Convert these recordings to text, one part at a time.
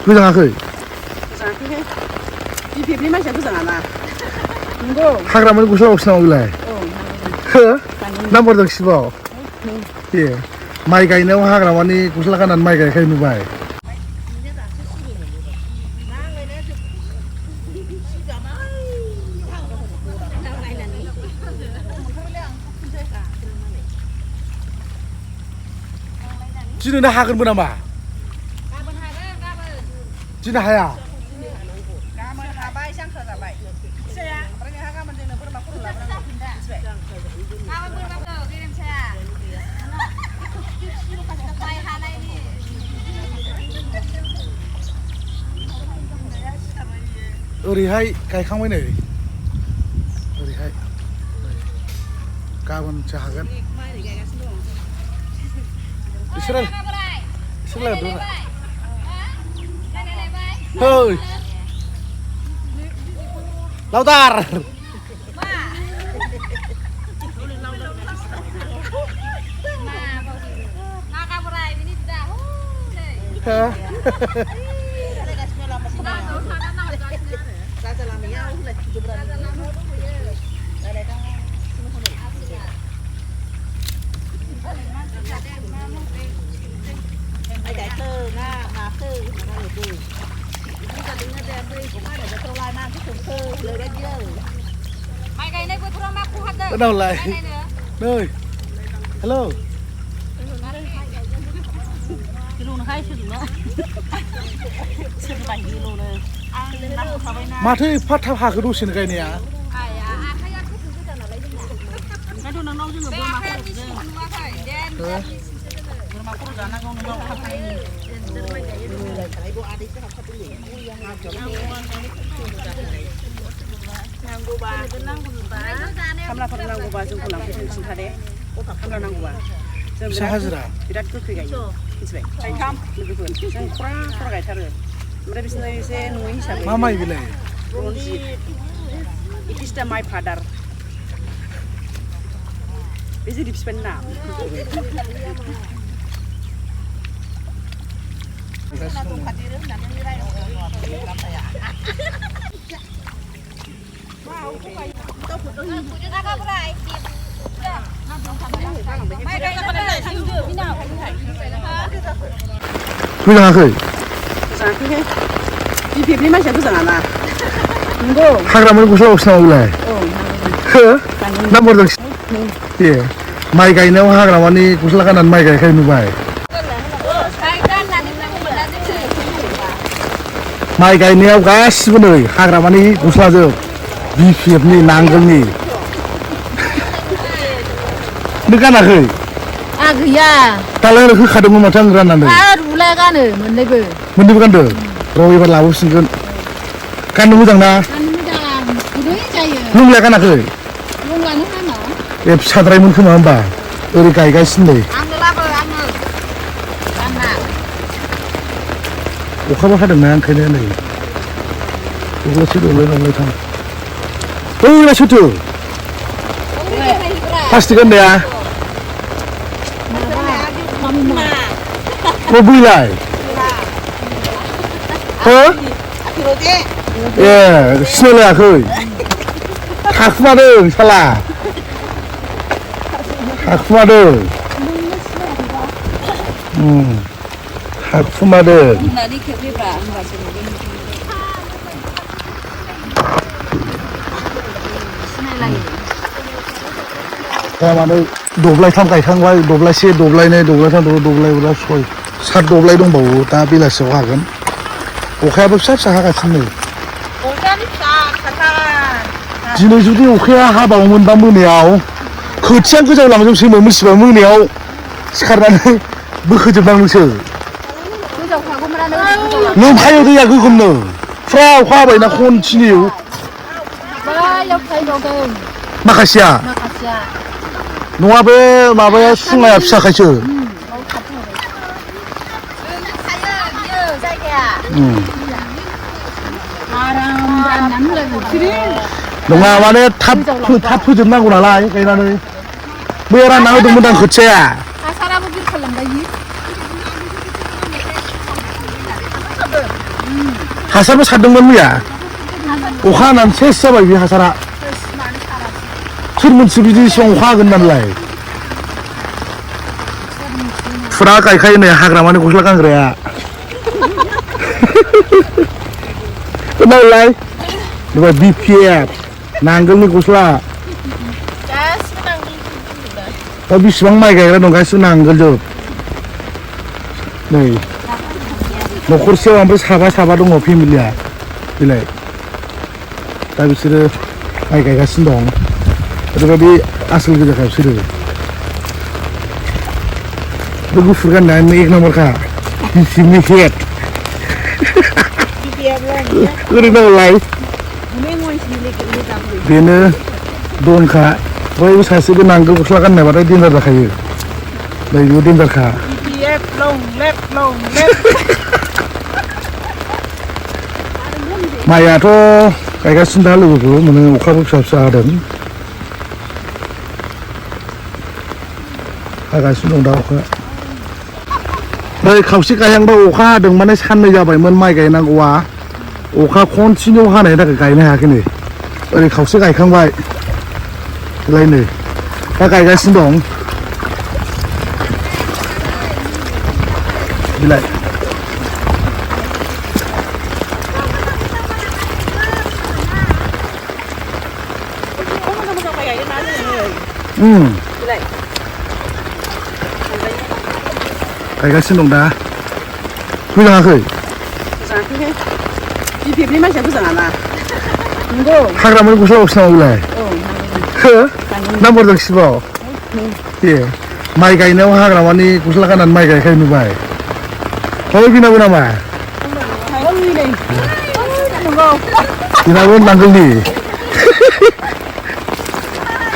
गोजाङाखै? गोजाङाखैहाय बिफेबनि मानसिया गोजाङाना नंगौ हाग्रामानि गस्ला बावसो नामा बेलाय? हो नाम्बार दं सिबाव ए माइ गायनायाव हाग्रामानि गस्ला गाननानै माइ गायखाय नुबाय दिनैनो हागोनबो नामा? गाबोन हागोन गाबोन दिनै हाया? गाबोन हाबाय जांख्रा जाबाय ओमफ्राय नोंहा गाबोन जोंनो बोरमा खर' लाबोनांगौ मिथिबाय गाबोन बोरमाखौ गेरेमसाया माइ हानायनि ओरैहाय गायखांबाय नै ओरैहाय गाबोनसो हागोन इसोर लागोन hey Lautar đâu lại nơi hello माथो एफा थाब हाखो दसेनो गायनाया खामलाफोर नांगौबा जोंखौ लांफैनो खिन्थादे खामला नांगौबा जों बिराद गोख्रै गायो मिथिबाय साइथाम लोगोफोर जों खरा खरा गायथारो ओमफ्राय बिसोरनो एसे नङै हिसाबै मा माइ बिलाय रनजित 21टा माइ फादार बे जोंनि बिफानि नाम गोजाङाखै? गोजाङाखैहाय बिफेबनि मानसिया गोजाङाना नंगौ हाग्रामानि गस्ला बावसो नामा बेलाय? हो नाम्बार दं ए माइ गायनायाव हाग्रामानि गस्ला गाननानै माइ गायखाय नुबाय माइ गायनायाव गासिबो नै हाग्रामानि गस्लाजोब बिफेबनि नांगोलनि नों गानाखै? आं गैया दालाय होखादोंमोन माथो आं राननानै रुला गानो मोननैबो गानदों र' एबार लाबोफिनगोन गाननो मोजां ना? गाननो मोजां गुरै जायो लुंलाया गानाखै? लुंलानो गाना ए फिसाद्रायमोन खोमा होमबा ओरै गायगासिनो नै आंनो लाबो आंनो गानना अखाबो हादोंना ओंखायनो नै दब्लायसे दब्लायथाम ओइलाय सोरथो प्लास्टिक गाननाया बैलाय हो ए सिनायलायाखै थाखुमादों साला थाखुमादों थाखुमादों माने दब्लायथाम गायखांबाय दब्लायसे दब्लायनै दब्लायथाम दब्लायब्रै सय 7 दब्लाय दंबावो दा बेलासियाव हागोन अखायाबो फिसा फिसा हागासिनो दिनै जुदि अखाया हाबावोमोनबा मोनायाव खोथिया गोजाव लांजोबसैमोन मिथिबाय मोनायाव सिखारनानै बोखोजोबनांगौसो लोमखायो दैया गोगोमनो फुरा अखा हाबायना कन्टिनिउ माखासेया नङा बे माबाया सुङाया फिसाखायसो नङा माने थाब फोजोबनांगौ नालाय गायनानै बै रानना होदोंमोन आं खोथियाया हासाराबो बिरखारलांबाय हासारबो सारदोंमोन मैया अखा हानानै सेस जाबाय बे हासारा सोर मोनसे बिदि एसेबां अखा हागोन होननानैलाय फुरा गायखायो नै हाग्रामानि गस्ला गानग्राया नालाय एबार BPF नांगोलनि गस्ला दा बेसेबां माइ गायग्रा दं गासिबो नांगोलजोब नै न'खरसेयाव ओमफ्राय साबा दङ फेमिलिया बेलाय दा बिसोरो माइ गायगासिनो दं ओरैबायदि आसोल गोजाखा बिसोरो बे गुफुर गाननायानो एक नाम्बारखा सिंनि हेड ओरैनोलाय बेनो दनखा बै सासे बे नांगोल गस्ला गाननायबाथाय देन्जार जाखायो नै बेयो देन्जारखा माइयाथ' गायगासिनो दा लोगोखौ माने अखाबो फिसा फिसा हादों हागासिनो दं दा अखा नै खावसे गायहांबा अखा हादों माने साननै जाबायमोन माइ गायनांगौआ अखा कन्टिनिउ हानायनि थाखाय गायनो हायाखै नै ओरै खावसे गायखांबाय बेलाय नै दा गायगासिनो दं बेलाय गायगासिनो दं दा मोजाङाखै BPFनि मानसिया मोजाङाना नंगौ हाग्रामानि गस्ला गावसिनावलाय नाम्बार दं सिबाव ए माइ गायनायाव हाग्रामानि गस्ला गाननानै माइ गायखायो नुबाय हय बिनाबो नामा बिनाबो नांगोलनि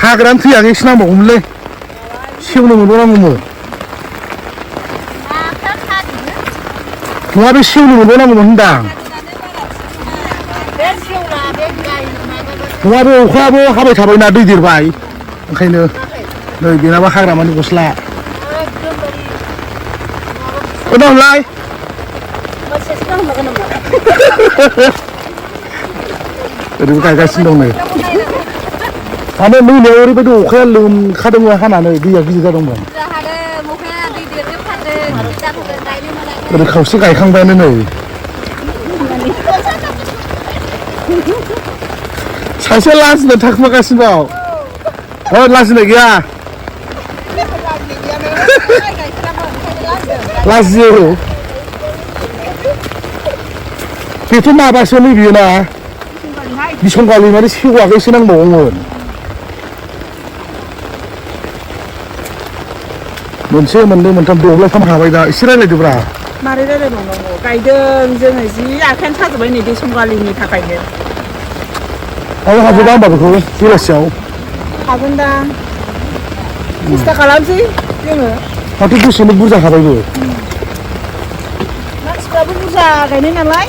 हाग्रायानो थैयाखैसो नांबावगौमोनलै सेवनो मोनबावनांगौमोन नङा बे सेवनो मोनबावनांगौमोन होनदां नङा बे अखायाबो हाबाय थाबायना दै देरबाय ओंखायनो नै बेनाबा हाग्रामानि गस्ला उनावलाय ओरैबो गायगासिनो दं नै माने मोनायाव ओरैबायदि अखाया लोमखादोंमोन हानानै दैया गिदिर जादोंमोन ओरै खावसे गायखांबायानो नै सासे लाजिनो थाखोमागासिनो दं लाजिनाय गैया लाजियो बेथ' माबासो नै बियो ना बिसंगालि माने सेवाखैसो नांबावगौमोन मोनसे मोननै मोनथाम दब्लायथाम हाबाय दा एसे रायलायदोब्रा मारै रायलायबावनांगौ गायदों जोङो जि आखायानो साजोब्बाय नै दै संगालिनि थाखायनो आरो हाबोदा होमबा बेखौ बेलासियाव हागोनदां सेस्था खालामसै जोङो माथो दसेनो बुरजा हाबायबो मानसिफ्राबो बुरजा गायनाय नालाय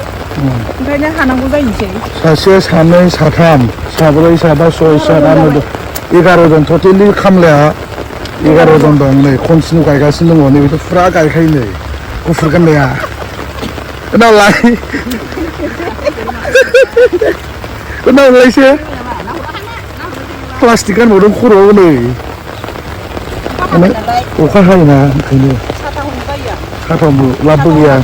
ओंखायनो हानांगौ जायोसै सासे सानै साथाम साब्रै साबा सय सात आठ 11 जन टटेलि खामलाया 11 जन दं नै कन्टिनिउ गायगासिनो दङ नै बेथ' फुरा गायखायो नै गुफुर गाननाया उनावलाय उनावलायसो प्लास्टिक गानबावदों खर'आव नै अखा हायोना ओंखायनो साथाबो लाबबो गैया